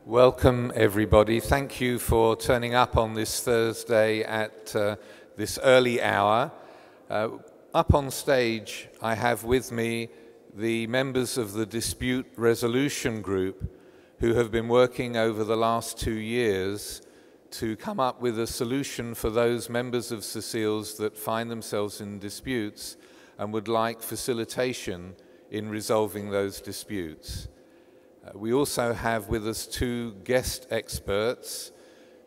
Welcome, everybody. Thank you for turning up on this Thursday at this early hour. Up on stage, I have with me the members of the Dispute Resolution Group who have been working over the last 2 years to come up with a solution for those members of CICILS that find themselves in disputes and would like facilitation in resolving those disputes. We also have with us 2 guest experts,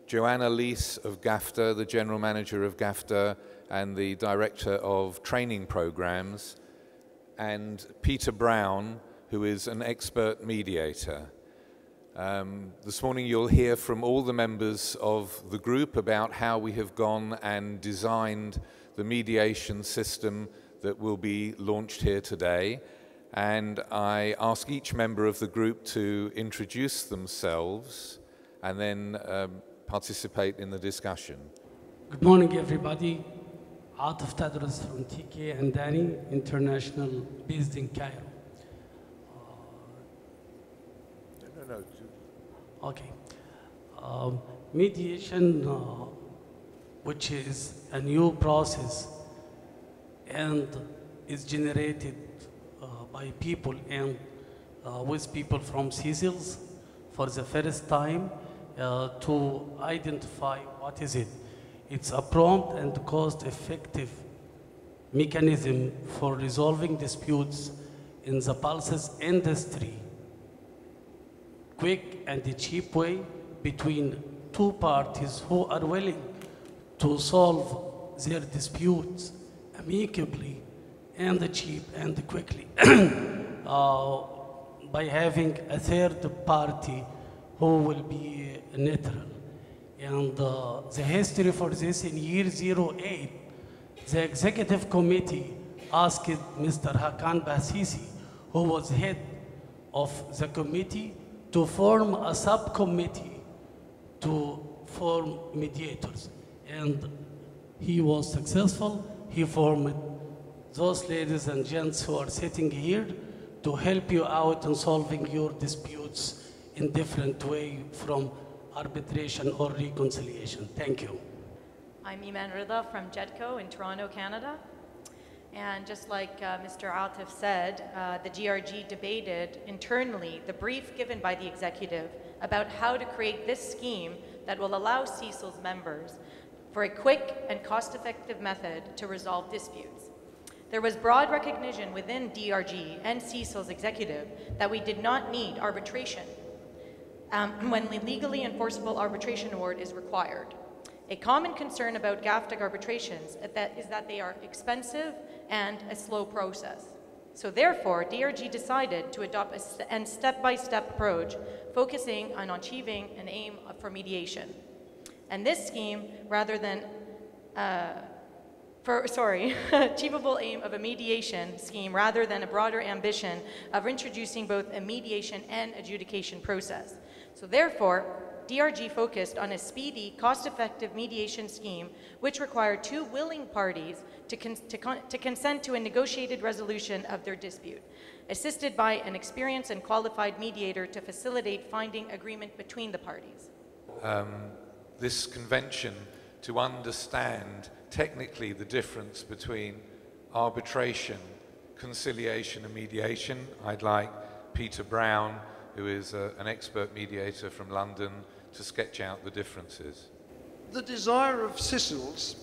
Joanna Lees of GAFTA, the General Manager of GAFTA and the Director of Training Programs, and Peter Brown, who is an expert mediator. This morning you'll hear from all the members of the group about how we have gone and designed the mediation system that will be launched here today. And I ask each member of the group to introduce themselves and then participate in the discussion. Good morning, everybody. Atif Tadros from TK and Danny International, based in Cairo. Okay. Mediation, which is a new process and is generated by people and with people from CICILS for the first time to identify what is it. It's a prompt and cost-effective mechanism for resolving disputes in the pulses industry, quick and cheap way between 2 parties who are willing to solve their disputes amicably and cheap and quickly by having a third party who will be neutral. And the history for this in year 08, the executive committee asked Mr. Hakan Basisi, who was head of the committee, to form a subcommittee to form mediators. And he was successful. He formed those ladies and gents who are sitting here to help you out in solving your disputes in different way from arbitration or reconciliation. Thank you. I'm Iman Rida from JETCO in Toronto, Canada. And just like Mr. Atif said, the GRG debated internally the brief given by the executive about how to create this scheme that will allow CICILS members for a quick and cost-effective method to resolve disputes. There was broad recognition within DRG and CICILS executive that we did not need arbitration when the legally enforceable arbitration award is required. A common concern about GAFTA arbitrations is that they are expensive and a slow process. So therefore, DRG decided to adopt a step-by-step approach focusing on achieving an aim for mediation. And this scheme, rather than achievable aim of a mediation scheme rather than a broader ambition of introducing both a mediation and adjudication process. So therefore, DRG focused on a speedy, cost-effective mediation scheme which required 2 willing parties to consent to a negotiated resolution of their dispute, assisted by an experienced and qualified mediator to facilitate finding agreement between the parties. This convention to understand technically the difference between arbitration, conciliation and mediation. I'd like Peter Brown, who is an expert mediator from London, to sketch out the differences. The desire of CICILS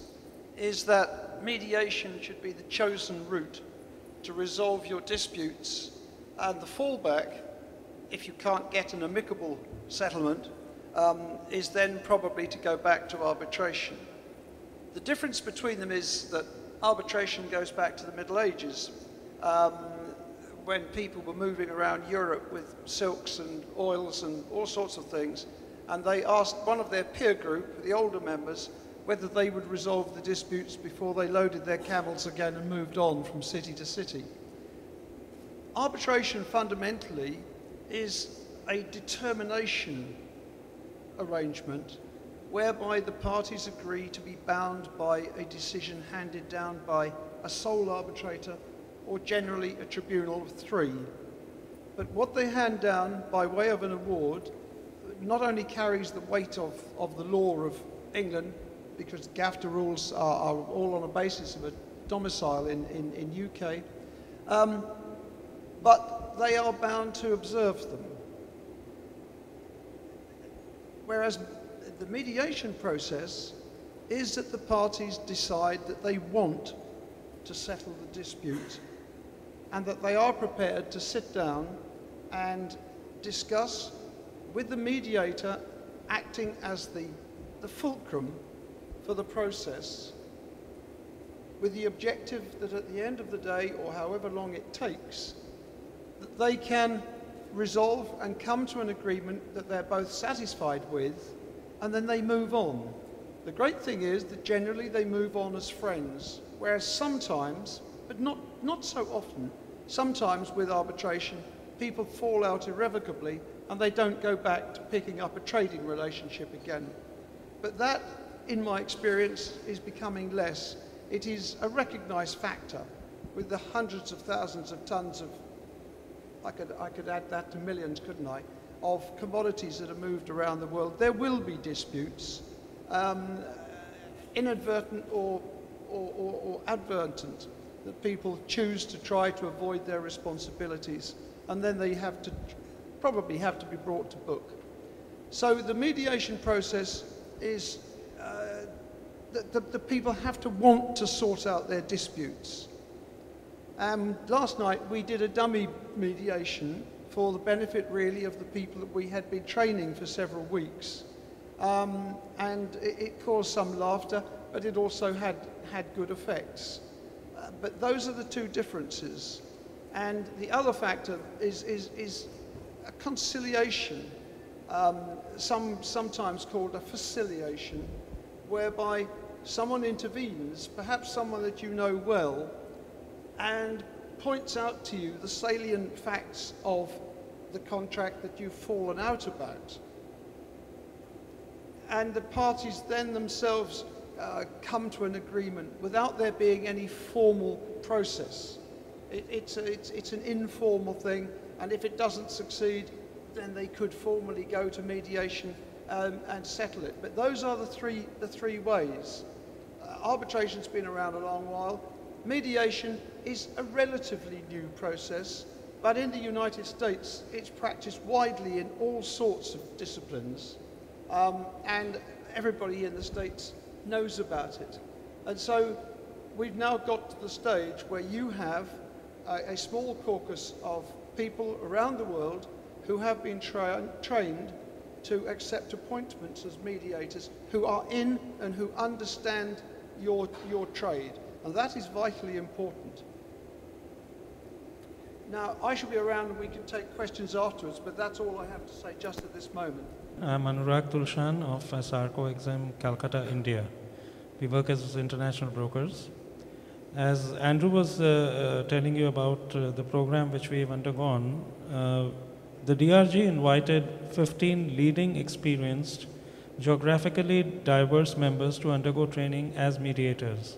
is that mediation should be the chosen route to resolve your disputes, and the fallback, if you can't get an amicable settlement, is then probably to go back to arbitration. The difference between them is that arbitration goes back to the Middle Ages, when people were moving around Europe with silks and oils and all sorts of things, and they asked one of their peer group, the older members, whether they would resolve the disputes before they loaded their camels again and moved on from city to city. Arbitration fundamentally is a determination arrangement whereby the parties agree to be bound by a decision handed down by a sole arbitrator or generally a tribunal of 3. But what they hand down by way of an award not only carries the weight of the law of England, because GAFTA rules are all on a basis of a domicile in UK, but they are bound to observe them. Whereas the mediation process is that the parties decide that they want to settle the dispute and that they are prepared to sit down and discuss with the mediator acting as the fulcrum for the process, with the objective that at the end of the day, or however long it takes, that they can resolve and come to an agreement that they're both satisfied with, and then they move on. The great thing is that generally they move on as friends, whereas sometimes, but not so often, sometimes with arbitration, people fall out irrevocably and they don't go back to picking up a trading relationship again. But that, in my experience, is becoming less. It is a recognized factor with the hundreds of thousands of tons of, I could add that to millions, couldn't I, of commodities that are moved around the world. There will be disputes, inadvertent or advertent, that people choose to try to avoid their responsibilities, and then they probably have to be brought to book. So the mediation process is the people have to want to sort out their disputes. Last night we did a dummy mediation for the benefit really of the people that we had been training for several weeks. And it caused some laughter, but it also had good effects. But those are the two differences. And the other factor is a conciliation, sometimes called a faciliation, whereby someone intervenes, perhaps someone that you know well, and points out to you the salient facts of the contract that you've fallen out about. And the parties then themselves come to an agreement without there being any formal process. It's an informal thing, and if it doesn't succeed, then they could formally go to mediation and settle it. But those are the three ways. Arbitration's been around a long while. Mediation is a relatively new process, but in the United States, it's practiced widely in all sorts of disciplines, and everybody in the States knows about it. And so we've now got to the stage where you have a small caucus of people around the world who have been trained to accept appointments as mediators, who are in and who understand your trade. And that is vitally important. Now, I shall be around and we can take questions afterwards, but that's all I have to say just at this moment. I'm Anurag Tulshan of SARCO Exam, Calcutta, India. We work as international brokers. As Andrew was telling you about the program which we've undergone, the DRG invited 15 leading, experienced, geographically diverse members to undergo training as mediators.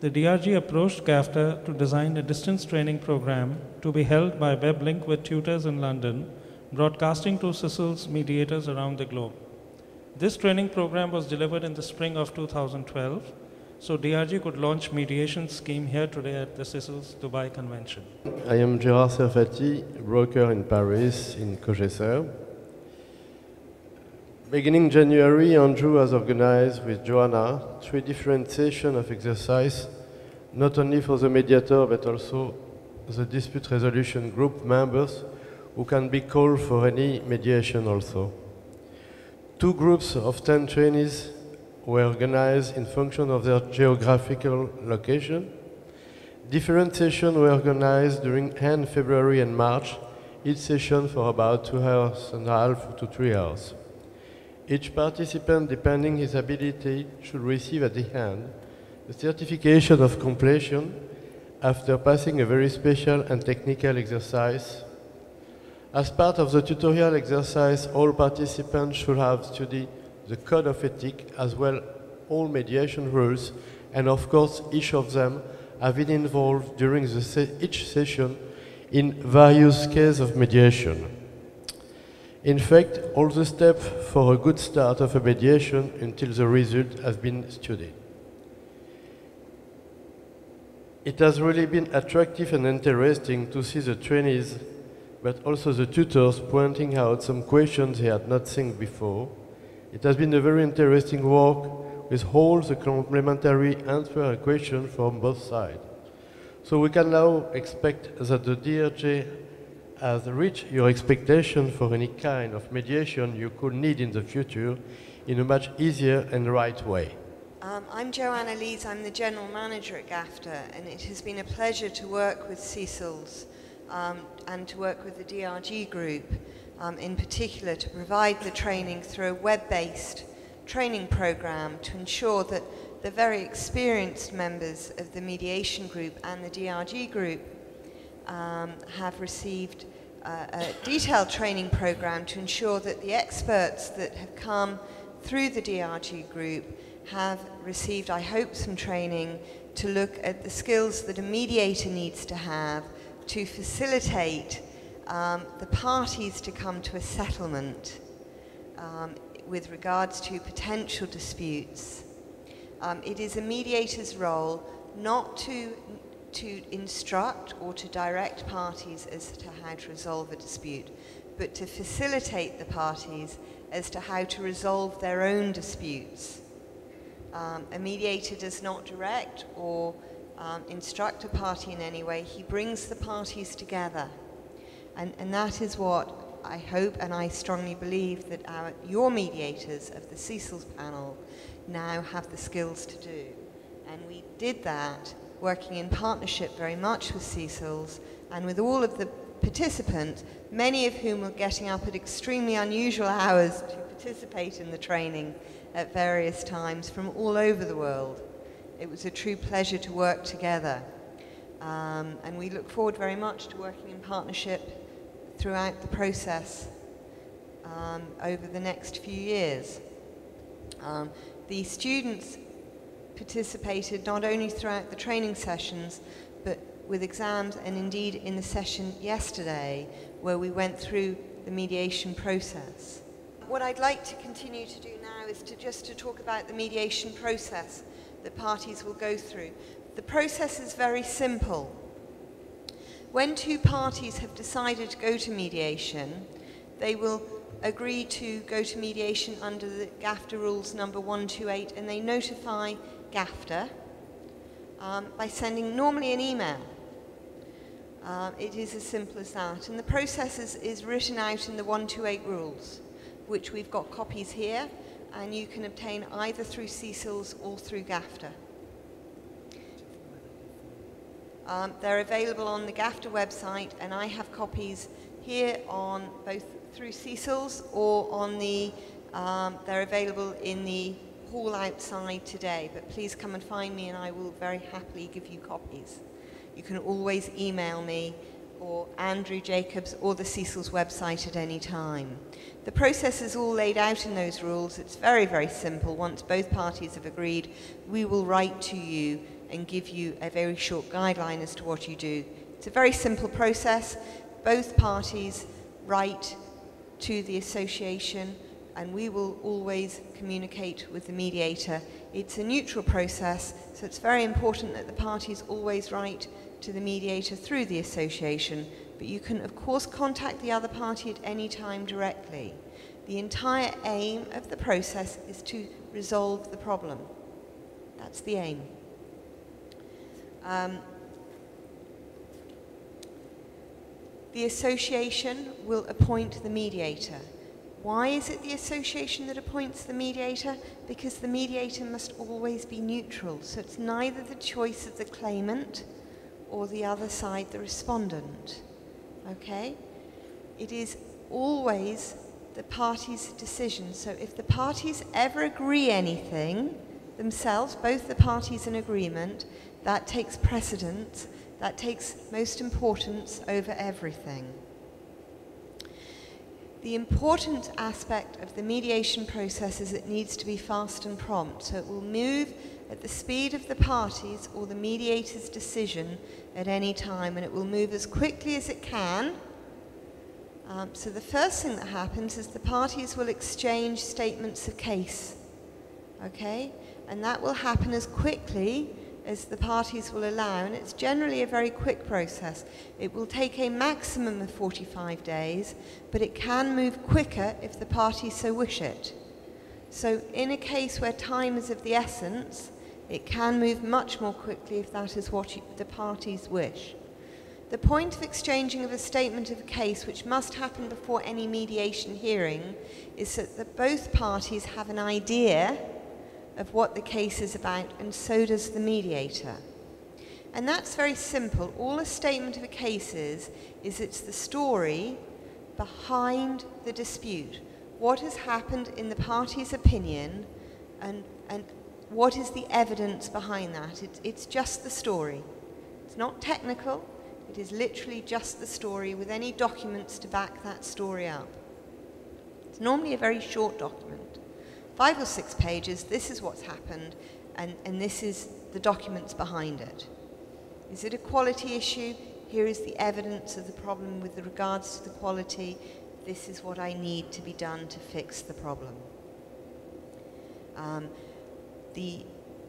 The DRG approached GAFTA to design a distance training program to be held by web link with tutors in London, broadcasting to CICILS mediators around the globe. This training program was delivered in the spring of 2012, so DRG could launch mediation scheme here today at the CICILS Dubai Convention. I am Gérard Serfati, broker in Paris in Cogesser. Beginning January, Andrew has organized with Joanna 3 different sessions of exercise, not only for the mediator but also the dispute resolution group members who can be called for any mediation also. 2 groups of 10 trainees were organized in function of their geographical location. Different sessions were organized during end February and March, each session for about 2.5 hours to 3 hours. Each participant, depending his ability, should receive at the end a certification of completion after passing a very special and technical exercise. As part of the tutorial exercise, all participants should have studied the code of ethics as well all mediation rules, and of course each of them have been involved during each session in various cases of mediation. In fact, all the steps for a good start of a mediation until the result has been studied. It has really been attractive and interesting to see the trainees, but also the tutors pointing out some questions they had not seen before. It has been a very interesting work with all the complementary answer and questions from both sides. So we can now expect that the DRJ has reached your expectation for any kind of mediation you could need in the future in a much easier and right way. I'm Joanna Lees, I'm the General Manager at GAFTA, and it has been a pleasure to work with CICILS and to work with the DRG group, in particular to provide the training through a web-based training program to ensure that the very experienced members of the mediation group and the DRG group have received a detailed training program to ensure that the experts that have come through the DRG group have received, I hope, some training to look at the skills that a mediator needs to have to facilitate the parties to come to a settlement with regards to potential disputes. It is a mediator's role not to instruct or to direct parties as to how to resolve a dispute, but to facilitate the parties as to how to resolve their own disputes. A mediator does not direct or instruct a party in any way. He brings the parties together. And that is what I hope and I strongly believe that your mediators of the CICILS panel now have the skills to do. And we did that working in partnership very much with CICILS and with all of the participants, many of whom were getting up at extremely unusual hours to participate in the training at various times from all over the world. It was a true pleasure to work together. And we look forward very much to working in partnership throughout the process over the next few years. The students participated not only throughout the training sessions, but with exams and indeed in the session yesterday where we went through the mediation process. What I'd like to continue to do now is to talk about the mediation process that parties will go through. The process is very simple. When two parties have decided to go to mediation, they will agree to go to mediation under the GAFTA rules number 128, and they notify GAFTA by sending normally an email. It is as simple as that. And the process is written out in the 128 rules, which we've got copies here, and you can obtain either through CICILS or through GAFTA. They're available on the GAFTA website, and I have copies here on both through CICILS or on the, they're available in the hall outside today, but please come and find me and I will very happily give you copies. You can always email me or Andrew Jacobs or the CICILS website at any time. The process is all laid out in those rules. It's very, very simple. Once both parties have agreed, we will write to you and give you a very short guideline as to what you do. It's a very simple process. Both parties write to the association and we will always communicate with the mediator. It's a neutral process, so it's very important that the parties always write to the mediator through the association, but you can of course contact the other party at any time directly. The entire aim of the process is to resolve the problem. That's the aim. The association will appoint the mediator. Why is it the association that appoints the mediator? Because the mediator must always be neutral. So it's neither the choice of the claimant or the other side, the respondent. Okay? It is always the party's decision. So if the parties ever agree anything themselves, both the parties in agreement, that takes precedence, that takes most importance over everything. The important aspect of the mediation process is it needs to be fast and prompt, so it will move at the speed of the parties or the mediator's decision at any time, and it will move as quickly as it can So the first thing that happens is the parties will exchange statements of case, okay? And that will happen as quickly as the parties will allow, and it's generally a very quick process. It will take a maximum of 45 days, but it can move quicker if the parties so wish it. So in a case where time is of the essence, it can move much more quickly if that is what the parties wish. The point of exchanging of a statement of a case, which must happen before any mediation hearing, is that both parties have an idea of what the case is about, and so does the mediator. And that's very simple. All a statement of a case is it's the story behind the dispute. What has happened in the party's opinion, and what is the evidence behind that? It's just the story. It's not technical. It is literally just the story with any documents to back that story up. It's normally a very short document. 5 or 6 pages, this is what's happened, and this is the documents behind it. Is it a quality issue? Here is the evidence of the problem with regards to the quality. This is what I need to be done to fix the problem. The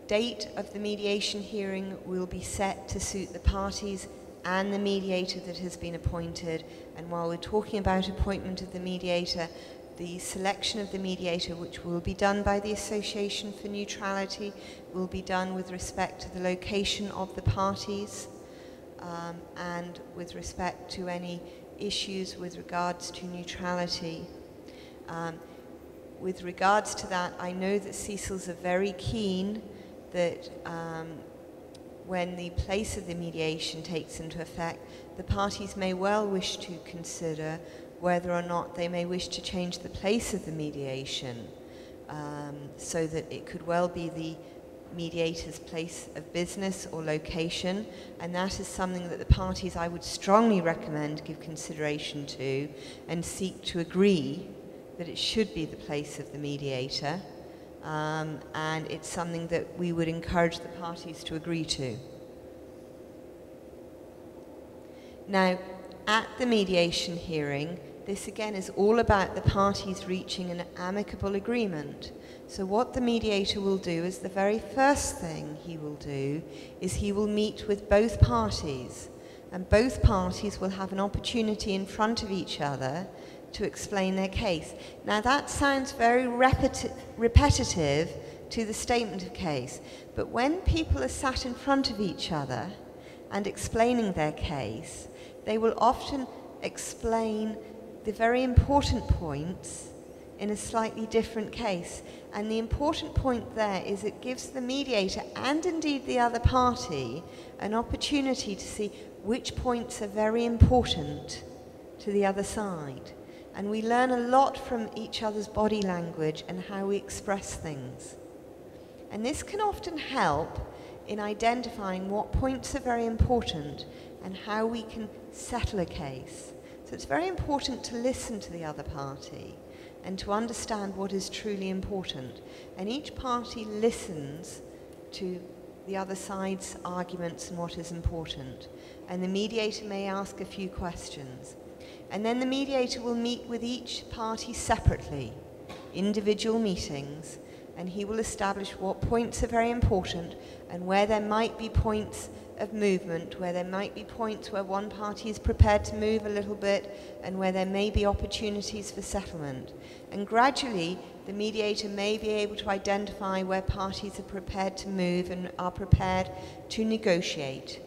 date of the mediation hearing will be set to suit the parties and the mediator that has been appointed. And while we're talking about appointment of the mediator, the selection of the mediator, which will be done by the Association for Neutrality, will be done with respect to the location of the parties and with respect to any issues with regards to neutrality. With regards to that, I know that CICILS are very keen that when the place of the mediation takes into effect, the parties may well wish to consider whether or not they may wish to change the place of the mediation so that it could well be the mediator's place of business or location, and that is something that the parties, I would strongly recommend, give consideration to and seek to agree that it should be the place of the mediator. And it's something that we would encourage the parties to agree to. Now, at the mediation hearing, this again is all about the parties reaching an amicable agreement. So what the mediator will do is the very first thing he will do is he will meet with both parties, and both parties will have an opportunity in front of each other to explain their case. Now that sounds very repetitive to the statement of case, but when people are sat in front of each other and explaining their case, they will often explain the very important points in a slightly different case. And the important point there is it gives the mediator and indeed the other party an opportunity to see which points are very important to the other side. And we learn a lot from each other's body language and how we express things. And this can often help in identifying what points are very important and how we can settle a case. So it's very important to listen to the other party and to understand what is truly important. And each party listens to the other side's arguments and what is important. And the mediator may ask a few questions. And then the mediator will meet with each party separately, individual meetings, and he will establish what points are very important and where there might be points of movement, where there might be points where one party is prepared to move a little bit and where there may be opportunities for settlement. And gradually, the mediator may be able to identify where parties are prepared to move and are prepared to negotiate.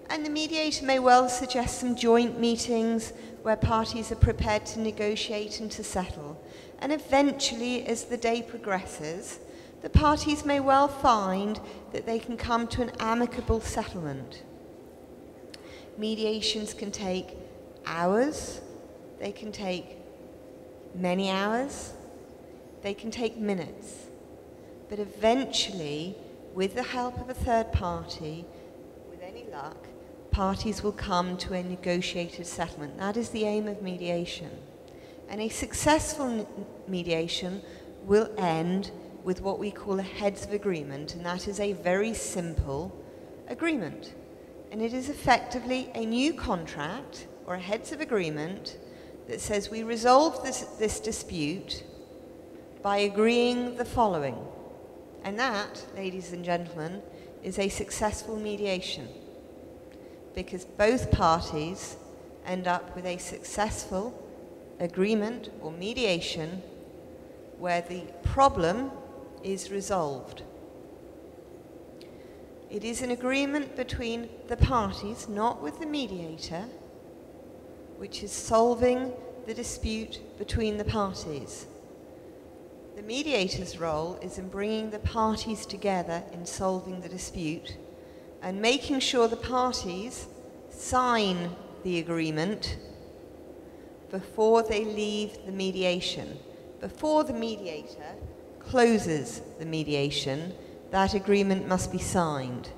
And the mediator may well suggest some joint meetings where parties are prepared to negotiate and to settle. And eventually, as the day progresses, the parties may well find that they can come to an amicable settlement. Mediations can take hours, they can take many hours, they can take minutes. But eventually, with the help of a third party, with any luck, parties will come to a negotiated settlement. That is the aim of mediation. And a successful mediation will end with what we call a heads of agreement, and that is a very simple agreement. And it is effectively a new contract or a heads of agreement that says we resolve this dispute by agreeing the following. And that, ladies and gentlemen, is a successful mediation, because both parties end up with a successful agreement or mediation where the problem is resolved. It is an agreement between the parties, not with the mediator, which is solving the dispute between the parties. The mediator's role is in bringing the parties together in solving the dispute and making sure the parties sign the agreement before they leave the mediation. Before the mediator closes the mediation, that agreement must be signed.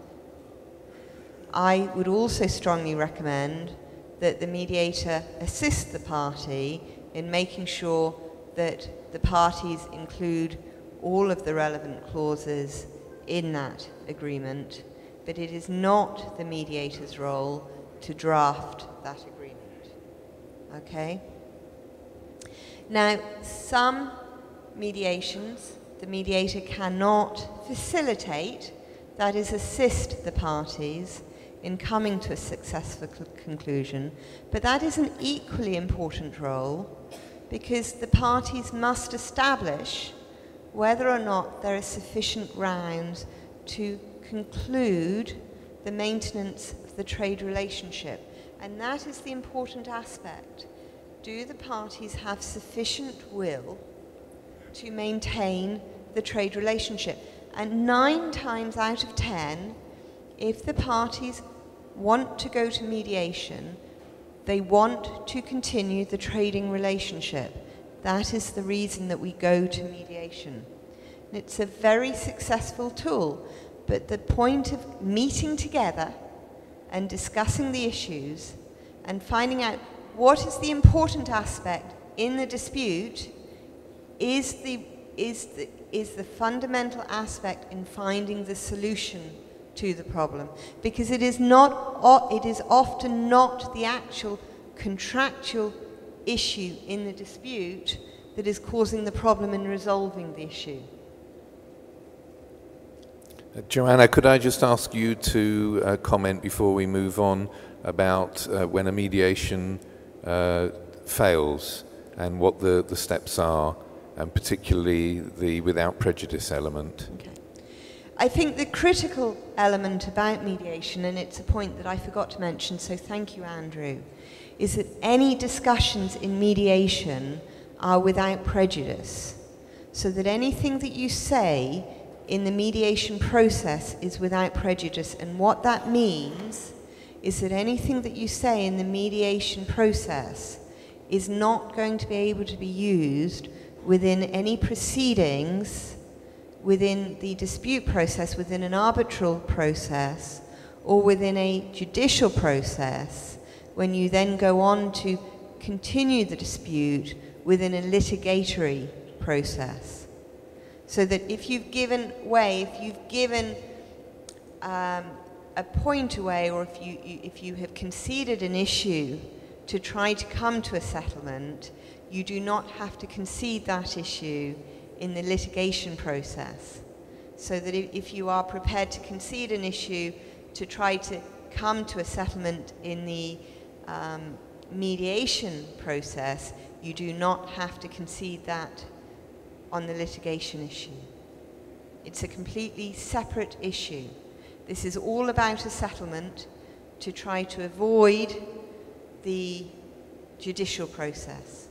I would also strongly recommend that the mediator assist the party in making sure that the parties include all of the relevant clauses in that agreement, but it is not the mediator's role to draft that agreement. Okay? Now, some mediations, the mediator cannot facilitate, that is, assist the parties in coming to a successful conclusion, but that is an equally important role, because the parties must establish whether or not there is sufficient grounds to conclude the maintenance of the trade relationship. And that is the important aspect. Do the parties have sufficient will to maintain the trade relationship? And 9 times out of 10, if the parties want to go to mediation, they want to continue the trading relationship. That is the reason that we go to mediation. And it's a very successful tool, but the point of meeting together and discussing the issues and finding out what is the important aspect in the dispute is the fundamental aspect in finding the solution to the problem, because it is often not the actual contractual issue in the dispute that is causing the problem in resolving the issue. Joanna, could I just ask you to comment before we move on about when a mediation fails and what the steps are, and particularly the without prejudice element? Okay. I think the critical element about mediation, and it's a point that I forgot to mention, so thank you, Andrew, is that any discussions in mediation are without prejudice, so that anything that you say in the mediation process is without prejudice. And what that means is that anything that you say in the mediation process is not going to be able to be used within any proceedings within the dispute process, within an arbitral process, or within a judicial process, when you then go on to continue the dispute within a litigatory process. So that if you've given way, if you've given a point away, or if you have conceded an issue to try to come to a settlement, you do not have to concede that issue in the litigation process. So that if you are prepared to concede an issue to try to come to a settlement in the mediation process, you do not have to concede that on the litigation issue. It's a completely separate issue. This is all about a settlement to try to avoid the judicial process.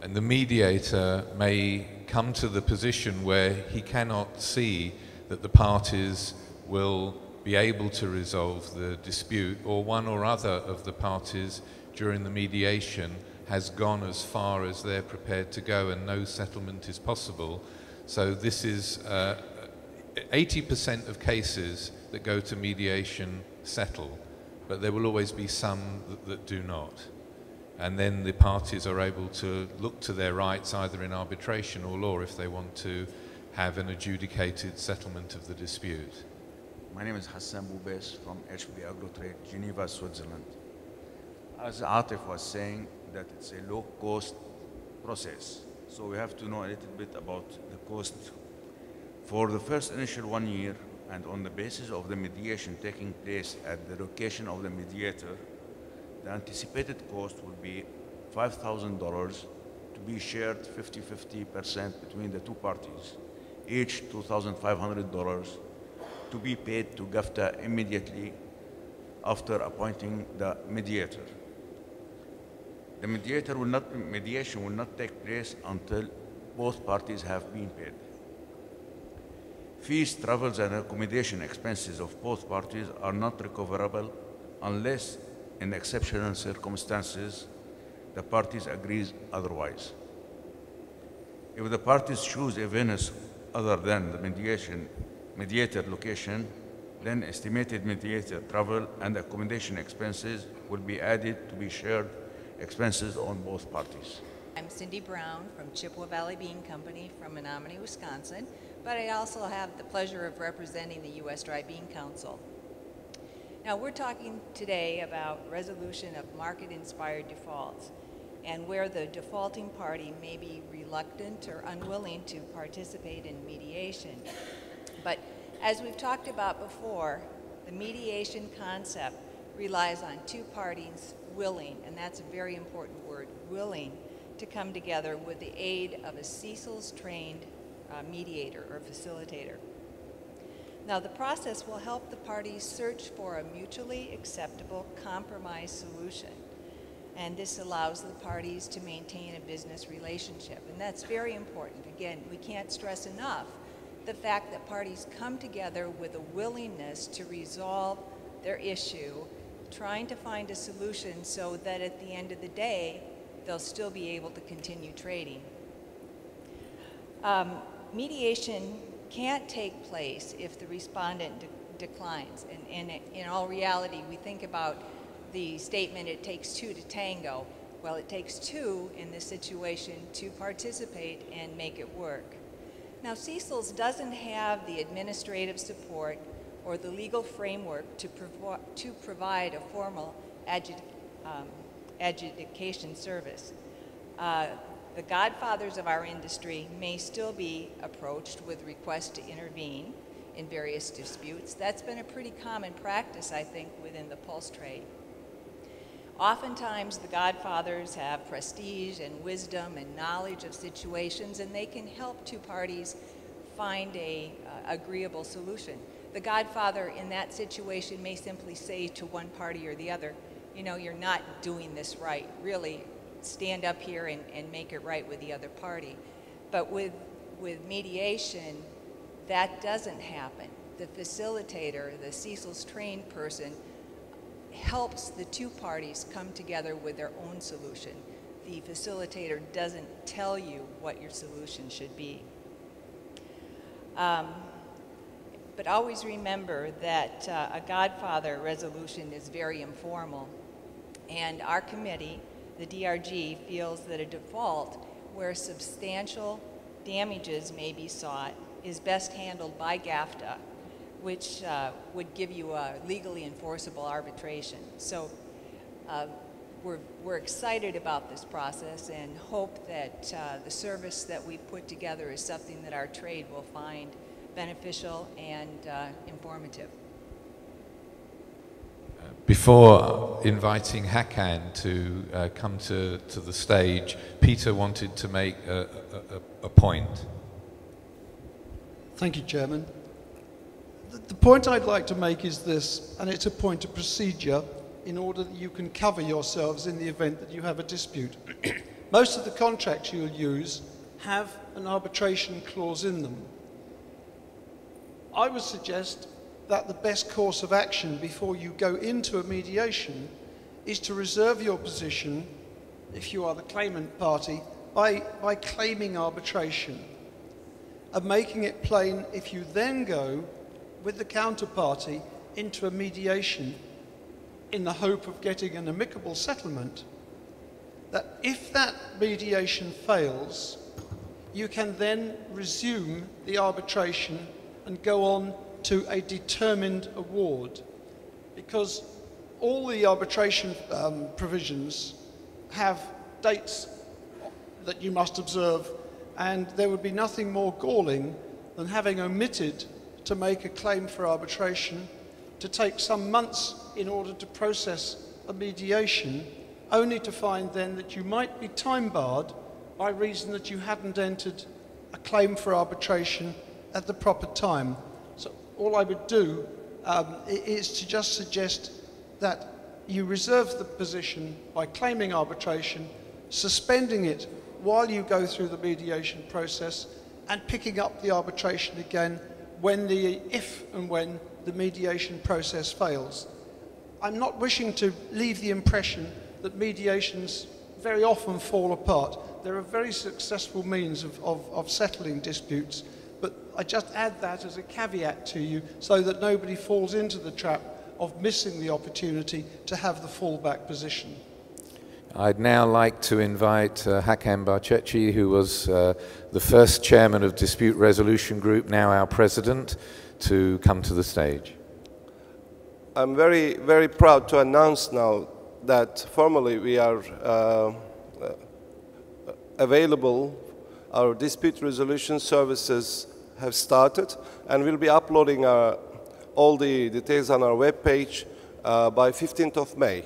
And the mediator may come to the position where he cannot see that the parties will be able to resolve the dispute, or one or other of the parties during the mediation has gone as far as they're prepared to go and no settlement is possible. So this is 80% of cases that go to mediation settle, but there will always be some that do not. And then the parties are able to look to their rights either in arbitration or law if they want to have an adjudicated settlement of the dispute. My name is Hassan Boubes from HB Agro Trade, Geneva, Switzerland. as Atif was saying, that it's a low-cost process. So we have to know a little bit about the cost. For the first initial 1 year, and on the basis of the mediation taking place at the location of the mediator, the anticipated cost would be $5,000 to be shared 50-50% between the two parties, each $2,500 to be paid to GAFTA immediately after appointing the mediator. The mediation will not take place until both parties have been paid. Fees, travels, and accommodation expenses of both parties are not recoverable unless, in exceptional circumstances, the parties agree otherwise. If the parties choose a venue other than the mediator location, then estimated mediator travel and accommodation expenses will be added to be shared expenses on both parties. I'm Cindy Brown from Chippewa Valley Bean Company from Menominee, Wisconsin, but I also have the pleasure of representing the U.S. Dry Bean Council. Now, we're talking today about resolution of market-inspired defaults and where the defaulting party may be reluctant or unwilling to participate in mediation. But as we've talked about before, the mediation concept relies on two parties willing, and that's a very important word, willing, to come together with the aid of a CICILS-trained mediator or facilitator. Now, the process will help the parties search for a mutually acceptable compromise solution, and this allows the parties to maintain a business relationship, and that's very important. Again, we can't stress enough the fact that parties come together with a willingness to resolve their issue, trying to find a solution so that at the end of the day, they'll still be able to continue trading. Mediation can't take place if the respondent declines. And in all reality, we think about the statement, it takes two to tango. Well, it takes two in this situation to participate and make it work. Now, CICILS doesn't have the administrative support or the legal framework to provide a formal adjudication service. The godfathers of our industry may still be approached with requests to intervene in various disputes. That's been a pretty common practice, I think, within the pulse trade. Oftentimes, the godfathers have prestige and wisdom and knowledge of situations, and they can help two parties find an agreeable solution. The godfather in that situation may simply say to one party or the other, you know, you're not doing this right. Really, stand up here and make it right with the other party. But with mediation, that doesn't happen. The facilitator, the CICILS trained person, helps the two parties come together with their own solution. The facilitator doesn't tell you what your solution should be. But always remember that a godfather resolution is very informal. And our committee, the DRG, feels that a default where substantial damages may be sought is best handled by GAFTA, which would give you a legally enforceable arbitration. So we're excited about this process and hope that the service that we've put together is something that our trade will find beneficial and informative. Before inviting Hakan to come to the stage, Peter wanted to make a point. Thank you, Chairman. The point I'd like to make is this, and it's a point of procedure in order that you can cover yourselves in the event that you have a dispute. Most of the contracts you'll use have an arbitration clause in them. I would suggest that the best course of action before you go into a mediation is to reserve your position, if you are the claimant party, by claiming arbitration and making it plain if you then go with the counterparty into a mediation in the hope of getting an amicable settlement, that if that mediation fails, you can then resume the arbitration and go on to a determined award. Because all the arbitration provisions have dates that you must observe, and there would be nothing more galling than having omitted to make a claim for arbitration, to take some months in order to process a mediation, only to find then that you might be time barred by reason that you hadn't entered a claim for arbitration at the proper time. So all I would do is to just suggest that you reserve the position by claiming arbitration, suspending it while you go through the mediation process, and picking up the arbitration again if and when the mediation process fails. I'm not wishing to leave the impression that mediations very often fall apart. There are very successful means of settling disputes, but I just add that as a caveat to you so that nobody falls into the trap of missing the opportunity to have the fallback position. I'd now like to invite Hakan Bahçeci, who was the first chairman of Dispute Resolution Group, now our president, to come to the stage. I'm very, very proud to announce now that formally we are available. Our dispute resolution services have started, and we'll be uploading all the details on our webpage by 15th of May.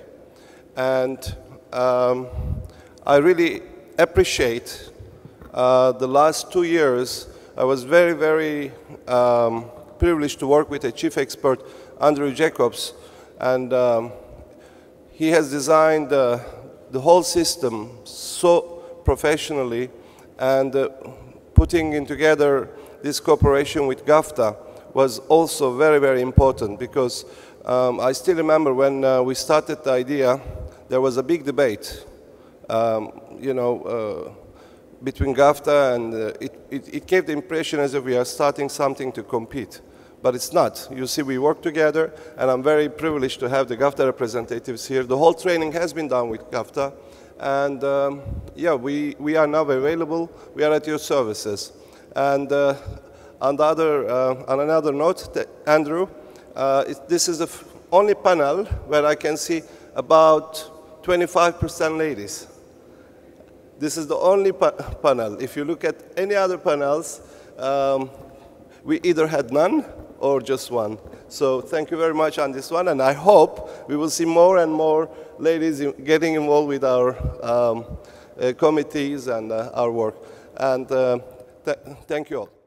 And I really appreciate the last 2 years. I was very, very privileged to work with a chief expert, Andrew Jacobs, and he has designed the whole system so professionally, and putting in together this cooperation with GAFTA was also very, very important, because I still remember when we started the idea, there was a big debate, between GAFTA, and it gave the impression as if we are starting something to compete. But it's not. You see, we work together, and I'm very privileged to have the GAFTA representatives here. The whole training has been done with GAFTA, and yeah, we are now available. We are at your services. And on another note, Andrew, this is the only panel where I can see about 25% ladies. This is the only panel. If you look at any other panels, we either had none or just one. So thank you very much on this one, and I hope we will see more and more ladies getting involved with our committees and our work. And thank you all.